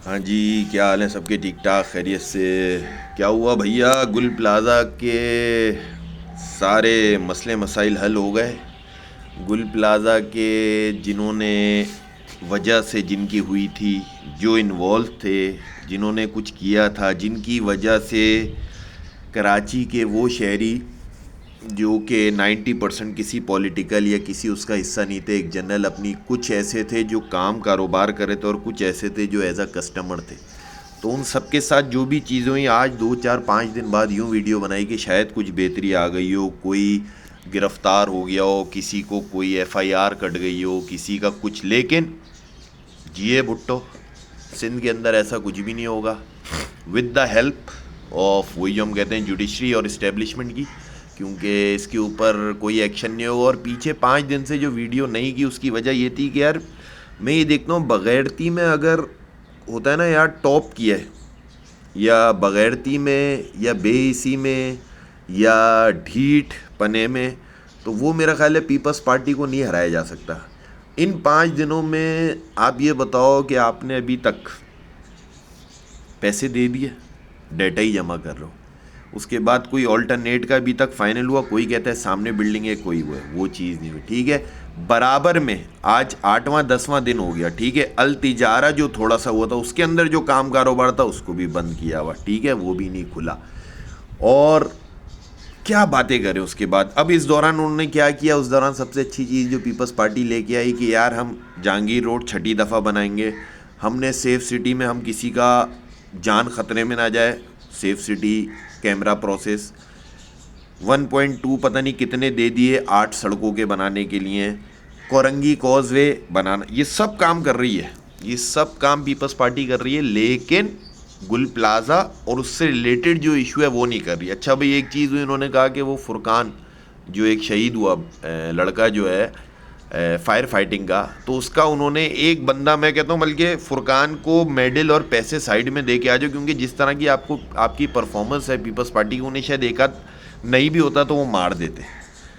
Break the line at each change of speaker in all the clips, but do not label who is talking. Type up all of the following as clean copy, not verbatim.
ہاں جی، کیا حال ہے سب کے؟ ٹھیک ٹھاک، خیریت سے؟ کیا ہوا بھیا، گل پلازا کے سارے مسئلے مسائل حل ہو گئے؟ گل پلازا کے جنہوں نے وجہ سے جن کی ہوئی تھی، جو انوالو تھے، جنہوں نے کچھ کیا تھا، جن کی وجہ سے کراچی کے وہ شہری جو کہ 90% کسی پولیٹیکل یا کسی اس کا حصہ نہیں تھے، ایک جنرل اپنی، کچھ ایسے تھے جو کام کاروبار کرے تھے اور کچھ ایسے تھے جو ایز اے کسٹمر تھے، تو ان سب کے ساتھ جو بھی چیزیں ہوئی، آج 2 4 5 دن بعد یوں ویڈیو بنائی کہ شاید کچھ بہتری آ گئی ہو، کوئی گرفتار ہو گیا ہو، کسی کو کوئی FIR کٹ گئی ہو، کسی کا کچھ، لیکن جیے بھٹو، سندھ کے اندر ایسا کچھ بھی نہیں ہوگا ود دا ہیلپ آف، وہی جو ہم کہتے ہیں جوڈیشری اور اسٹیبلشمنٹ کی، کیونکہ اس کے اوپر کوئی ایکشن نہیں ہوگا۔ اور پیچھے 5 دن سے جو ویڈیو نہیں کی، اس کی وجہ یہ تھی کہ یار میں یہ دیکھتا ہوں بغیرتی میں اگر ہوتا ہے نا یار ٹاپ کیا ہے، یا بغیرتی میں یا بے حسی میں یا ڈھیٹ پنے میں، تو وہ میرا خیال ہے پیپلز پارٹی کو نہیں ہرایا جا سکتا۔ ان 5 دنوں میں آپ یہ بتاؤ کہ آپ نے ابھی تک پیسے دے دیے، ڈیٹا ہی جمع کر رہے ہو، اس کے بعد کوئی آلٹرنیٹ کا ابھی تک فائنل ہوا؟ کوئی کہتا ہے سامنے بلڈنگ ہے، کوئی ہوا ہے، وہ چیز نہیں ہوئی، ٹھیک ہے۔ برابر میں آج 8واں 10واں دن ہو گیا، ٹھیک ہے۔ التجارہ جو تھوڑا سا ہوا تھا، اس کے اندر جو کام کاروبار تھا اس کو بھی بند کیا ہوا، ٹھیک ہے، وہ بھی نہیں کھلا۔ اور کیا باتیں کریں اس کے بعد؟ اب اس دوران انہوں نے کیا کیا؟ اس دوران سب سے اچھی چیز جو پیپلز پارٹی لے کے آئی کہ یار ہم جہانگیر روڈ 6ٹھی دفعہ بنائیں گے، ہم نے سیف سٹی میں، ہم کسی کا جان خطرے میں نہ جائے، سیف سٹی کیمرہ پروسیس 1.2 پتہ نہیں کتنے دے دیے 8 سڑکوں کے بنانے کے لیے، کورنگی کوز وے بنانا، یہ سب کام کر رہی ہے، یہ سب کام پیپلز پارٹی کر رہی ہے، لیکن گل پلازا اور اس سے ریلیٹڈ جو ایشو ہے وہ نہیں کر رہی۔ اچھا بھئی، ایک چیز ہوئی، انہوں نے کہا کہ وہ فرقان جو ایک شہید ہوا لڑکا جو ہے فائر فائٹنگ کا، تو اس کا انہوں نے ایک بندہ، میں کہتا ہوں بلکہ فرقان کو میڈل اور پیسے سائڈ میں دے کے آ جاؤ، کیونکہ جس طرح کی آپ کی پرفارمنس ہے پیپلز پارٹی کی، انہیں شاید ایک آدھ نہیں بھی ہوتا تو وہ مار دیتے،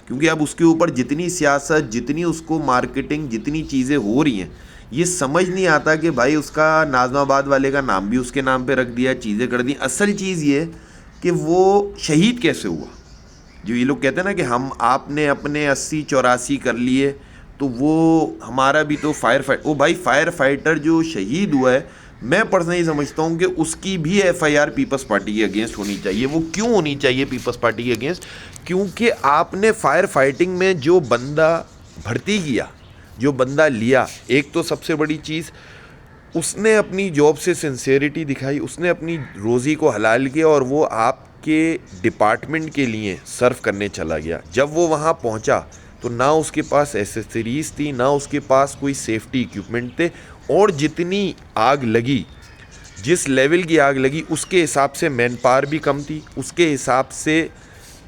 کیونکہ اب اس کے اوپر جتنی سیاست، جتنی اس کو مارکیٹنگ، جتنی چیزیں ہو رہی ہیں، یہ سمجھ نہیں آتا کہ بھائی اس کا ناظم آباد والے کا نام بھی اس کے نام پہ رکھ دیا، چیزیں کر دی۔ اصل چیز یہ کہ وہ شہید کیسے ہوا؟ جو یہ لوگ کہتے ہیں نا کہ آپ نے اپنے 80 84 کر لیے، تو وہ ہمارا بھی تو وہ بھائی فائر فائٹر جو شہید ہوا ہے، میں پرسنلی سمجھتا ہوں کہ اس کی بھی FIR پیپلز پارٹی کے اگینسٹ ہونی چاہیے۔ وہ کیوں ہونی چاہیے پیپلز پارٹی کے اگینسٹ؟ کیونکہ آپ نے فائر فائٹنگ میں جو بندہ بھرتی کیا، جو بندہ لیا، ایک تو سب سے بڑی چیز، اس نے اپنی جاب سے سنسیئرٹی دکھائی، اس نے اپنی روزی کو حلال کیا، اور وہ آپ کے ڈپارٹمنٹ کے لیے سرو کرنے چلا گیا۔ جب وہ وہاں پہنچا تو نہ اس کے پاس ایسیسریز تھی، نہ اس کے پاس کوئی سیفٹی ایکوپمنٹ تھے، اور جتنی آگ لگی، جس لیول کی آگ لگی، اس کے حساب سے مین پاور بھی کم تھی، اس کے حساب سے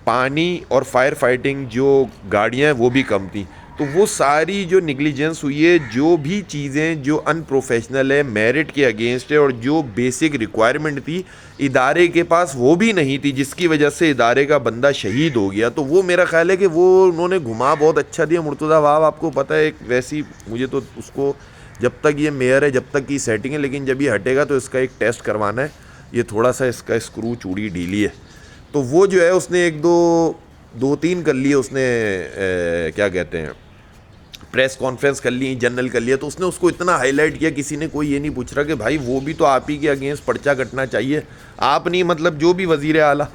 پانی اور فائر فائٹنگ جو گاڑیاں ہیں وہ بھی کم تھیں۔ تو وہ ساری جو نیگلیجنس ہوئی ہے، جو بھی چیزیں جو ان پروفیشنل ہے، میرٹ کے اگینسٹ ہے، اور جو بیسک ریکوائرمنٹ تھی ادارے کے پاس وہ بھی نہیں تھی، جس کی وجہ سے ادارے کا بندہ شہید ہو گیا، تو وہ میرا خیال ہے کہ وہ انہوں نے گھما بہت اچھا دیا۔ مرتضیٰ وہاب آپ کو پتہ ہے ایک ویسی، مجھے تو اس کو جب تک یہ میئر ہے، جب تک کی سیٹنگ ہے، لیکن جب یہ ہٹے گا تو اس کا ایک ٹیسٹ کروانا ہے، یہ تھوڑا سا اس کا اسکرو چوڑی ڈھیلی ہے، تو وہ جو ہے اس نے ایک دو تین کر لیے، اس نے کیا کہتے ہیں پریس کانفرنس کر لی، جنرل کر لیا، تو اس نے اس کو اتنا ہائی لائٹ کیا، کسی نے کوئی یہ نہیں پوچھ رہا کہ بھائی وہ بھی تو آپ ہی کے اگینسٹ پرچہ کٹنا چاہیے، آپ نہیں، مطلب جو بھی وزیر اعلیٰ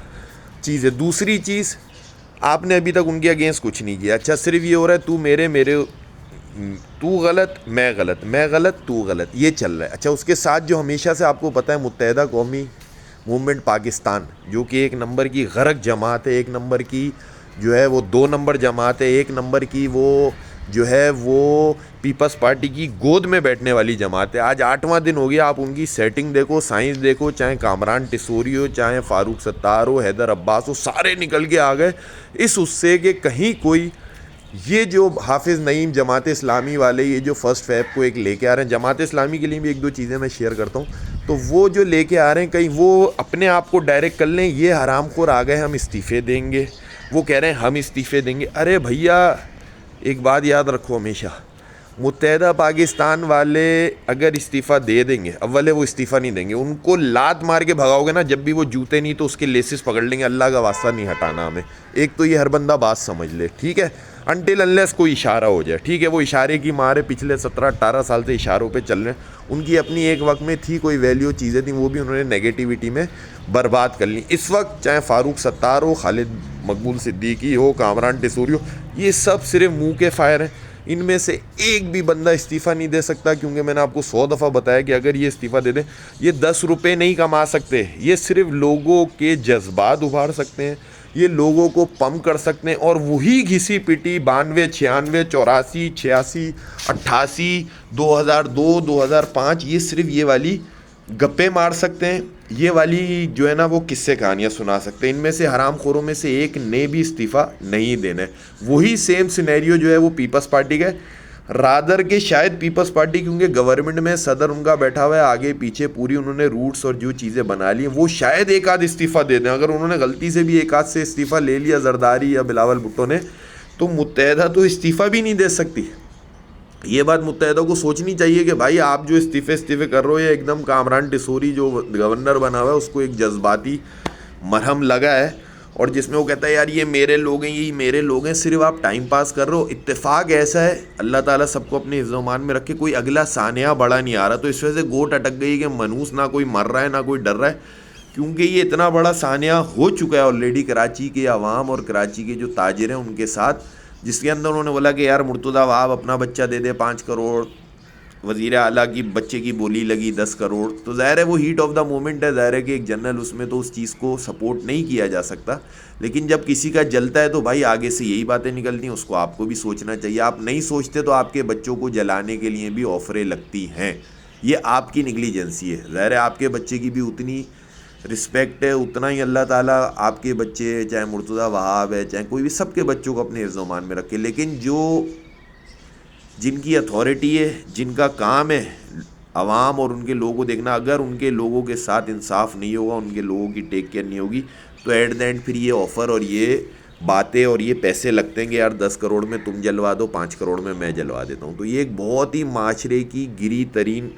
چیز ہے۔ دوسری چیز، آپ نے ابھی تک ان کے اگینسٹ کچھ نہیں کیا، اچھا صرف یہ ہو رہا ہے تو غلط میں غلط، میں غلط تو غلط، یہ چل رہا ہے۔ اچھا اس کے ساتھ جو ہمیشہ سے آپ کو پتہ ہے متحدہ قومی موومنٹ پاکستان، جو کہ 1 نمبر کی غرق جماعت ہے، 1 نمبر کی جو ہے وہ 2 نمبر جماعت ہے، 1 نمبر کی وہ جو ہے وہ پیپلز پارٹی کی گود میں بیٹھنے والی جماعت ہے۔ آج 8واں دن ہو گیا، آپ ان کی سیٹنگ دیکھو، سائنس دیکھو، چاہے کامران ٹسوری ہو، چاہے فاروق ستار ہو، حیدر عباس ہو، سارے نکل کے آ گئے اس سے کہ کہیں کوئی یہ جو حافظ نعیم جماعت اسلامی والے، یہ جو فرسٹ فیب کو ایک لے کے آ رہے ہیں، جماعت اسلامی کے لیے بھی 1 2 چیزیں میں شیئر کرتا ہوں، تو وہ جو لے کے آ رہے ہیں کہیں وہ اپنے آپ کو ڈائریکٹ کر لیں، یہ حرام خور آ گئے ہم استعفے دیں گے، وہ کہہ رہے ہیں ہم استعفے دیں گے۔ ارے بھیا ایک بات یاد رکھو ہمیشہ، متحدہ پاکستان والے اگر استعفیٰ دے دیں گے، اولے وہ استعفیٰ نہیں دیں گے، ان کو لات مار کے بھگاؤ گے نا جب بھی وہ جوتے نہیں تو اس کے لیسز پکڑ لیں گے، اللہ کا واسطہ نہیں ہٹانا ہمیں. ایک تو یہ ہر بندہ بات سمجھ لے، ٹھیک ہے، انٹل انلیس کوئی اشارہ ہو جائے، ٹھیک ہے، وہ اشارے کی مارے پچھلے 17-18 سال سے اشاروں پہ چل رہے ہیں. ان کی اپنی ایک وقت میں تھی کوئی ویلیو چیزیں تھیں، وہ بھی انہوں نے نیگیٹیوٹی میں برباد کر لی. اس وقت چاہے فاروق ستار ہو، خالد مقبول صدیقی ہو، کامران ٹیسوری ہو، یہ سب صرف منہ کے فائر ہیں. ان میں سے ایک بھی بندہ استعفیٰ نہیں دے سکتا، کیونکہ میں نے آپ کو 100 دفعہ بتایا کہ اگر یہ استعفیٰ دے دیں، یہ 10 روپے نہیں کما سکتے. یہ صرف لوگوں کے جذبات ابھار سکتے ہیں، یہ لوگوں کو پمپ کر سکتے ہیں، اور وہی گھسی پٹی 92، 96، 84، 86، 88، 2002، 2005، یہ صرف یہ والی گپے مار سکتے ہیں. یہ والی جو ہے نا وہ قصے کہانیاں سنا سکتے ہیں. ان میں سے حرام خوروں میں سے ایک نے بھی استعفیٰ نہیں دینا ہے. وہی سیم سینیریو جو ہے وہ پیپلز پارٹی کا ہے، رادر کے شاید پیپلز پارٹی کیونکہ گورنمنٹ میں صدر ان کا بیٹھا ہوا ہے، آگے پیچھے پوری انہوں نے روٹس اور جو چیزیں بنا لی ہیں، وہ شاید ایک آدھ استعفیٰ دے دیں. اگر انہوں نے غلطی سے بھی ایک آدھ سے استعفیٰ لے لیا زرداری یا بلاول بھٹو نے، تو متحدہ تو استعفیٰ بھی نہیں دے سکتی. یہ بات متحدہ کو سوچنی چاہیے کہ بھائی آپ جو استعفے کر رہے ہو، یہ ایک دم کامران ٹیسوری جو گورنر بنا ہوا ہے اس کو ایک جذباتی مرہم لگا ہے، اور جس میں وہ کہتا ہے یار یہ میرے لوگ ہیں، یہ میرے لوگ ہیں، صرف آپ ٹائم پاس کر رہے ہو. اتفاق ایسا ہے، اللہ تعالیٰ سب کو اپنے حفظ و امان میں رکھے، کوئی اگلا سانحہ بڑا نہیں آ رہا، تو اس وجہ سے گوٹ اٹک گئی کہ منوس نہ کوئی مر رہا ہے نہ کوئی ڈر رہا ہے، کیونکہ یہ اتنا بڑا سانحہ ہو چکا ہے آلریڈی کراچی کے عوام اور کراچی کے جو تاجر ہیں ان کے ساتھ، جس کے اندر انہوں نے بولا کہ یار مرتضیٰ وہاب اپنا بچہ دے دے 5 کروڑ، وزیر اعلیٰ کی بچے کی بولی لگی 10 کروڑ. تو ظاہر ہے وہ ہیٹ آف دا مومنٹ ہے، ظاہر ہے کہ ایک جنرل اس میں تو اس چیز کو سپورٹ نہیں کیا جا سکتا، لیکن جب کسی کا جلتا ہے تو بھائی آگے سے یہی باتیں نکلتی ہیں، اس کو آپ کو بھی سوچنا چاہیے. آپ نہیں سوچتے تو آپ کے بچوں کو جلانے کے لیے بھی آفریں لگتی ہیں، یہ آپ کی نیگلیجنسی ہے. ظاہر ہے آپ کے بچے کی بھی اتنی رسپیکٹ ہے، اتنا ہی اللہ تعالیٰ آپ کے بچے، چاہے مرتضیٰ وہاب ہے چاہے کوئی بھی، سب کے بچوں کو اپنے حفظ و امان میں رکھے. لیکن جن کی اتھارٹی ہے، جن کا کام ہے عوام اور ان کے لوگوں کو دیکھنا، اگر ان کے لوگوں کے ساتھ انصاف نہیں ہوگا، ان کے لوگوں کی ٹیک کیئر نہیں ہوگی، تو ایٹ دا اینڈ پھر یہ آفر اور یہ باتیں اور یہ پیسے لگتے ہیں کہ یار 10 کروڑ میں تم جلوا دو، 5 کروڑ میں جلوا دیتا ہوں. تو یہ ایک بہت ہی معاشرے کی گری ترین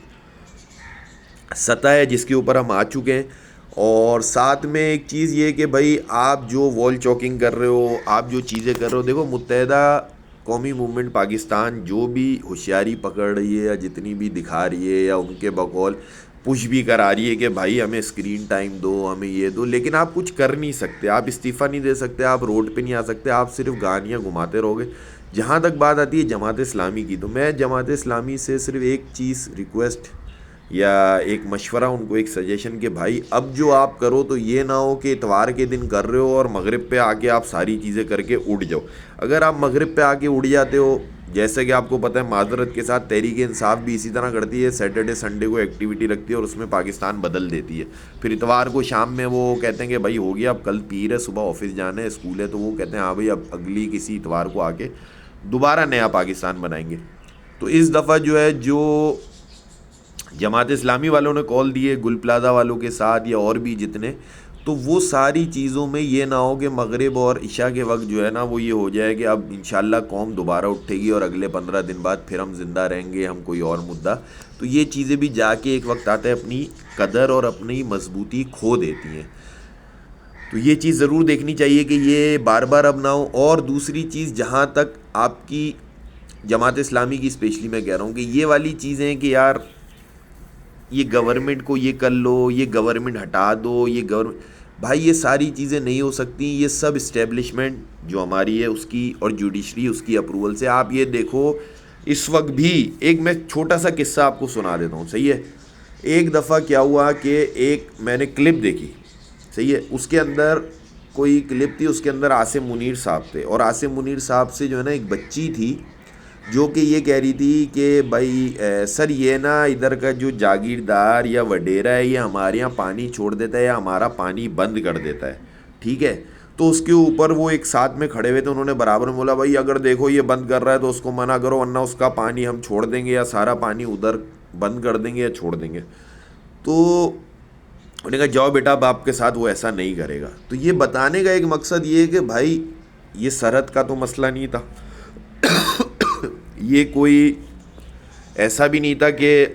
سطح ہے جس کے اوپر ہم آ چکے ہیں. اور ساتھ میں ایک چیز یہ کہ بھائی آپ جو وال چاکنگ کر رہے ہو، آپ جو چیزیں کر رہے ہو، دیکھو متحدہ قومی موومنٹ پاکستان جو بھی ہوشیاری پکڑ رہی ہے یا جتنی بھی دکھا رہی ہے یا ان کے بقول پش بھی کرا رہی ہے کہ بھائی ہمیں اسکرین ٹائم دو، ہمیں یہ دو، لیکن آپ کچھ کر نہیں سکتے، آپ استعفیٰ نہیں دے سکتے، آپ روڈ پہ نہیں آ سکتے، آپ صرف گالیاں گھماتے رہو گے. جہاں تک بات آتی ہے جماعت اسلامی کی، تو میں جماعت اسلامی سے صرف ایک چیز ریکویسٹ یا ایک مشورہ، ان کو ایک سجیشن کہ بھائی اب جو آپ کرو تو یہ نہ ہو کہ اتوار کے دن کر رہے ہو اور مغرب پہ آ کے آپ ساری چیزیں کر کے اٹھ جاؤ. اگر آپ مغرب پہ آ کے اٹھ جاتے ہو، جیسے کہ آپ کو پتہ ہے معذرت کے ساتھ تحریک انصاف بھی اسی طرح کرتی ہے، سیٹرڈے سنڈے کو ایکٹیویٹی رکھتی ہے اور اس میں پاکستان بدل دیتی ہے. پھر اتوار کو شام میں وہ کہتے ہیں کہ بھائی ہو گیا، اب کل پیر ہے، صبح آفس جانا ہے، اسکول ہے، تو وہ کہتے ہیں ہاں بھائی اب اگلی کسی اتوار کو آ کے دوبارہ نیا پاکستان بنائیں گے. تو اس دفعہ جو ہے جو جماعت اسلامی والوں نے کال دی ہے گل پلازا والوں کے ساتھ یا اور بھی جتنے، تو وہ ساری چیزوں میں یہ نہ ہو کہ مغرب اور عشاء کے وقت جو ہے نا وہ یہ ہو جائے کہ اب انشاءاللہ قوم دوبارہ اٹھے گی اور اگلے 15 دن بعد پھر ہم زندہ رہیں گے، ہم کوئی اور مدعا. تو یہ چیزیں بھی جا کے ایک وقت آتا ہے اپنی قدر اور اپنی مضبوطی کھو دیتی ہیں. تو یہ چیز ضرور دیکھنی چاہیے کہ یہ بار بار اب نہ ہو. اور دوسری چیز، جہاں تک آپ کی جماعت اسلامی کی اسپیشلی میں کہہ رہا ہوں کہ یہ والی چیزیں کہ یار یہ گورنمنٹ کو یہ کر لو، یہ گورنمنٹ ہٹا دو، یہ گورنمنٹ، بھائی یہ ساری چیزیں نہیں ہو سکتی. یہ سب اسٹیبلشمنٹ جو ہماری ہے اس کی اور جوڈیشری اس کی اپروول سے. آپ یہ دیکھو اس وقت بھی، ایک میں چھوٹا سا قصہ آپ کو سنا دیتا ہوں، صحیح ہے. ایک دفعہ کیا ہوا کہ ایک میں نے کلپ دیکھی، صحیح ہے، اس کے اندر کوئی کلپ تھی، اس کے اندر عاصم منیر صاحب تھے، اور عاصم منیر صاحب سے جو ہے نا ایک بچی تھی جو کہ یہ کہہ رہی تھی کہ بھائی سر یہ نا ادھر کا جو جاگیردار یا وڈیرا ہے یہ ہمارے یہاں پانی چھوڑ دیتا ہے یا ہمارا پانی بند کر دیتا ہے، ٹھیک ہے. تو اس کے اوپر وہ ایک ساتھ میں کھڑے ہوئے تھے، انہوں نے برابر میں بولا بھائی اگر دیکھو یہ بند کر رہا ہے تو اس کو منع کرو، ورنہ اس کا پانی ہم چھوڑ دیں گے یا سارا پانی ادھر بند کر دیں گے یا چھوڑ دیں گے. تو انہوں نے کہا جاؤ بیٹا اب آپ کے ساتھ وہ ایسا نہیں کرے گا. تو یہ بتانے کا ایک مقصد یہ ہے کہ بھائی یہ سرحد کا تو مسئلہ نہیں تھا، یہ کوئی ایسا بھی نہیں تھا کہ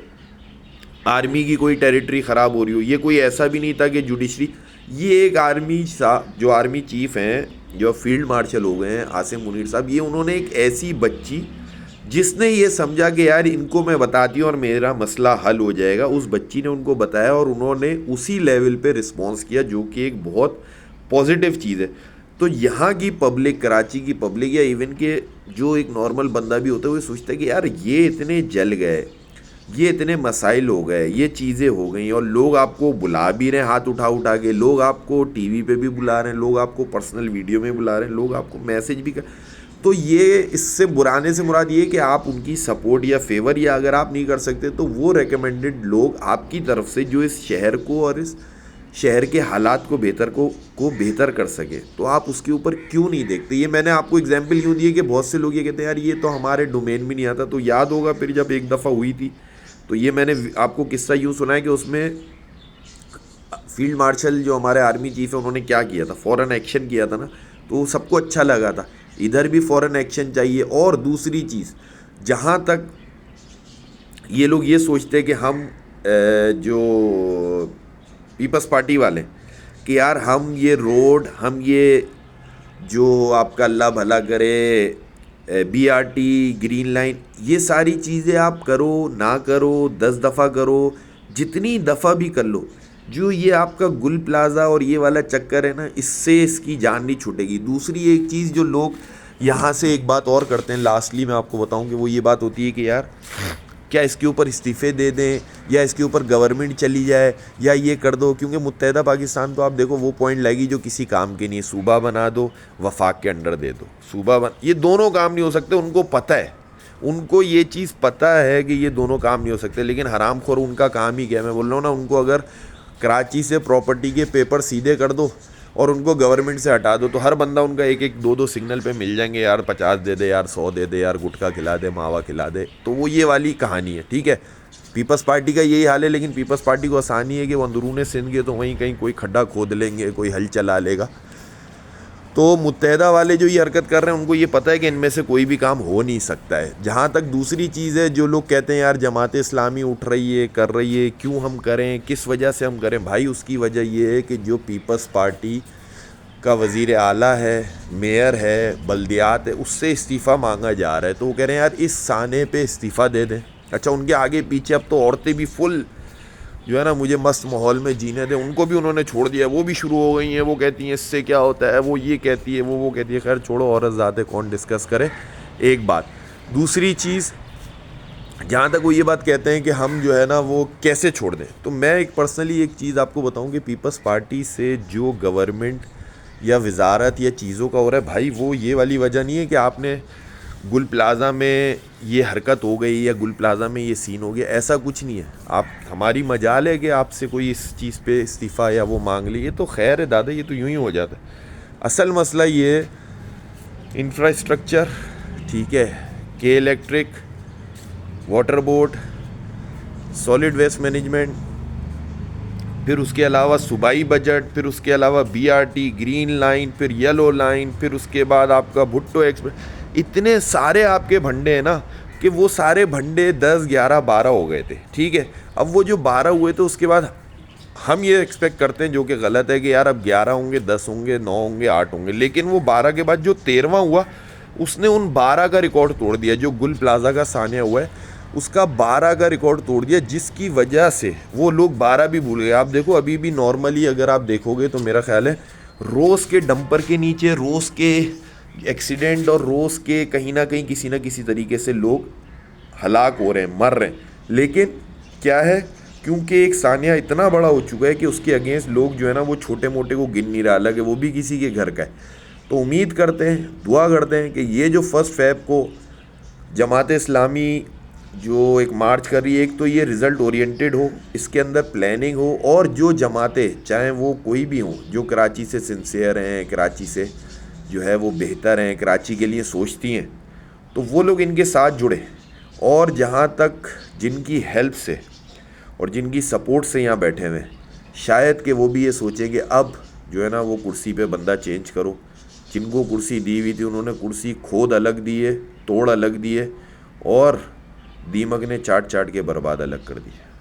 آرمی کی کوئی ٹیریٹری خراب ہو رہی ہو، یہ کوئی ایسا بھی نہیں تھا کہ جوڈیشری، یہ ایک آرمی جو آرمی چیف ہیں، جو فیلڈ مارشل ہو گئے ہیں عاصم منیر صاحب، یہ انہوں نے ایک ایسی بچی جس نے یہ سمجھا کہ یار ان کو میں بتاتی ہوں اور میرا مسئلہ حل ہو جائے گا، اس بچی نے ان کو بتایا اور انہوں نے اسی لیول پہ رسپانس کیا، جو کہ ایک بہت پازیٹیو چیز ہے. تو یہاں کی پبلک، کراچی کی پبلک، یا ایون کہ جو ایک نارمل بندہ بھی ہوتا ہے وہ سوچتا ہے کہ یار یہ اتنے جل گئے، یہ اتنے مسائل ہو گئے، یہ چیزیں ہو گئیں، اور لوگ آپ کو بلا بھی رہے ہیں ہاتھ اٹھا کے، لوگ آپ کو ٹی وی پہ بھی بلا رہے ہیں، لوگ آپ کو پرسنل ویڈیو میں بلا رہے ہیں، لوگ آپ کو میسج بھی تو یہ اس سے برانے سے مراد یہ کہ آپ ان کی سپورٹ یا فیور، یا اگر آپ نہیں کر سکتے تو وہ ریکمینڈڈ لوگ آپ کی طرف سے جو اس شہر کو اور اس شہر کے حالات کو بہتر کر سکے، تو آپ اس کے اوپر کیوں نہیں دیکھتے. یہ میں نے آپ کو اگزامپل یوں دی ہے کہ بہت سے لوگ یہ کہتے ہیں یار یہ تو ہمارے ڈومین بھی نہیں آتا. تو یاد ہوگا پھر جب ایک دفعہ ہوئی تھی تو یہ میں نے آپ کو قصہ یوں سنا ہے کہ اس میں فیلڈ مارشل جو ہمارے آرمی چیف ہے انہوں نے کیا کیا تھا، فوراً ایکشن کیا تھا نا، تو سب کو اچھا لگا تھا. ادھر بھی فوراً ایکشن چاہیے. اور دوسری چیز، جہاں تک یہ لوگ یہ سوچتے کہ ہم جو پیپلز پارٹی والے کہ یار ہم یہ روڈ، ہم یہ جو آپ کا اللہ بھلا کرے BRT، گرین لائن، یہ ساری چیزیں آپ کرو نہ کرو، 10 دفعہ کرو، جتنی دفعہ بھی کر لو، جو یہ آپ کا گل پلازا اور یہ والا چکر ہے نا، اس سے اس کی جان نہیں چھوٹے گی. دوسری ایک چیز جو لوگ یہاں سے ایک بات اور کرتے ہیں، لاسٹلی میں آپ کو بتاؤں کہ وہ یہ بات ہوتی ہے کہ یار کیا اس کے اوپر استعفے دے دیں، یا اس کے اوپر گورنمنٹ چلی جائے، یا یہ کر دو، کیونکہ متحدہ پاکستان تو آپ دیکھو وہ پوائنٹ لائے گی جو کسی کام کے نہیں. صوبہ بنا دو، وفاق کے انڈر دے دو، یہ دونوں کام نہیں ہو سکتے. ان کو پتہ ہے، ان کو یہ چیز پتہ ہے کہ یہ دونوں کام نہیں ہو سکتے، لیکن حرام خور ان کا کام ہی کیا ہے. میں بول رہا ہوں نا، ان کو اگر کراچی سے پراپرٹی کے پیپر سیدھے کر دو اور ان کو گورنمنٹ سے ہٹا دو، تو ہر بندہ ان کا 1-2 سگنل پہ مل جائیں گے، یار 50 دے دے، یار 100 دے دے، یار گٹکا کھلا دے، ماوا کھلا دے. تو وہ یہ والی کہانی ہے. ٹھیک ہے، پیپلز پارٹی کا یہی حال ہے، لیکن پیپلز پارٹی کو آسانی ہے کہ وہ اندرون سندھ کے تو وہیں کہیں کوئی کھڈا کھود لیں گے، کوئی ہل چلا لے گا. تو متحدہ والے جو یہ حرکت کر رہے ہیں ان کو یہ پتہ ہے کہ ان میں سے کوئی بھی کام ہو نہیں سکتا ہے. جہاں تک دوسری چیز ہے، جو لوگ کہتے ہیں یار جماعت اسلامی اٹھ رہی ہے، کر رہی ہے، کیوں ہم کریں، کس وجہ سے ہم کریں. بھائی اس کی وجہ یہ ہے کہ جو پیپلز پارٹی کا وزیر اعلیٰ ہے، میئر ہے، بلدیات ہے، اس سے استعفیٰ مانگا جا رہا ہے. تو وہ کہہ رہے ہیں یار اس سانے پہ استعفیٰ دے دیں. اچھا، ان کے آگے پیچھے اب تو عورتیں بھی فل جو ہے نا مجھے مست ماحول میں جینے دیں، ان کو بھی انہوں نے چھوڑ دیا. وہ بھی شروع ہو گئی ہیں، وہ کہتی ہیں اس سے کیا ہوتا ہے، وہ یہ کہتی ہے، وہ کہتی ہے. خیر چھوڑو، عورت ذات ہے، کون ڈسکس کرے. ایک بات. دوسری چیز، جہاں تک وہ یہ بات کہتے ہیں کہ ہم جو ہے نا وہ کیسے چھوڑ دیں، تو میں ایک پرسنلی ایک چیز آپ کو بتاؤں کہ پیپلز پارٹی سے جو گورنمنٹ یا وزارت یا چیزوں کا ہو رہا ہے، بھائی وہ یہ والی وجہ نہیں ہے کہ آپ نے گل پلازا میں یہ حرکت ہو گئی یا گل پلازا میں یہ سین ہو گیا. ایسا کچھ نہیں ہے. آپ ہماری مجال ہے کہ آپ سے کوئی اس چیز پہ استعفیٰ یا وہ مانگ لیے تو خیر ہے دادا، یہ تو یوں ہی ہو جاتا ہے. اصل مسئلہ یہ ہے انفراسٹرکچر، ٹھیک ہے، کے electric, water board, solid waste management, پھر اس کے علاوہ صوبائی بجٹ، پھر اس کے علاوہ BRT، گرین لائن، پھر یلو لائن، پھر اس کے بعد آپ کا بھٹو ایکسپریس. اتنے سارے آپ کے بھنڈے ہیں نا کہ وہ سارے بھنڈے 10، 11، 12 ہو گئے تھے. ٹھیک ہے، اب وہ جو 12 ہوئے تھے اس کے بعد ہم یہ ایکسپیکٹ کرتے ہیں، جو کہ غلط ہے، کہ یار اب 11 ہوں گے، 10 ہوں گے، 9 ہوں گے، 8 ہوں گے. لیکن وہ 12 کے بعد جو 13واں ہوا اس نے ان 12 کا ریکارڈ توڑ دیا. جو گل پلازا کا سانیہ ہوا ہے اس کا 12 کا ریکارڈ توڑ دیا، جس کی وجہ سے وہ لوگ 12 بھی بھول گئے. آپ دیکھو ابھی بھی نارملی اگر آپ دیکھو گے تو میرا خیال ہے روز کے ڈمپر کے نیچے روز کے ایکسیڈنٹ اور روز کے کہیں نہ کہیں کسی نہ کسی طریقے سے لوگ ہلاک ہو رہے ہیں، مر رہے ہیں. لیکن کیا ہے، کیونکہ ایک ثانیہ اتنا بڑا ہو چکا ہے کہ اس کے اگینسٹ لوگ جو ہے نا وہ چھوٹے موٹے کو گن نہیں رہا، حالانکہ وہ بھی کسی کے گھر کا ہے. تو امید کرتے ہیں، دعا کرتے ہیں کہ یہ جو 1 فیب کو جماعت اسلامی جو ایک مارچ کر رہی ہے، ایک تو یہ رزلٹ اورینٹڈ ہو، اس کے اندر پلاننگ ہو، اور جو جماعتیں چاہے وہ کوئی بھی ہوں جو کراچی سے سنسیئر ہیں، کراچی سے جو ہے وہ بہتر ہیں، کراچی کے لیے سوچتی ہیں، تو وہ لوگ ان کے ساتھ جڑے. اور جہاں تک جن کی ہیلپ سے اور جن کی سپورٹ سے یہاں بیٹھے ہوئے ہیں، شاید کہ وہ بھی یہ سوچیں کہ اب جو ہے نا وہ کرسی پہ بندہ چینج کرو. جن کو کرسی دی ہوئی تھی انہوں نے کرسی کھود الگ دی ہے، توڑ الگ دی ہے، اور دیمک نے چاٹ چاٹ کے برباد الگ کر دیا.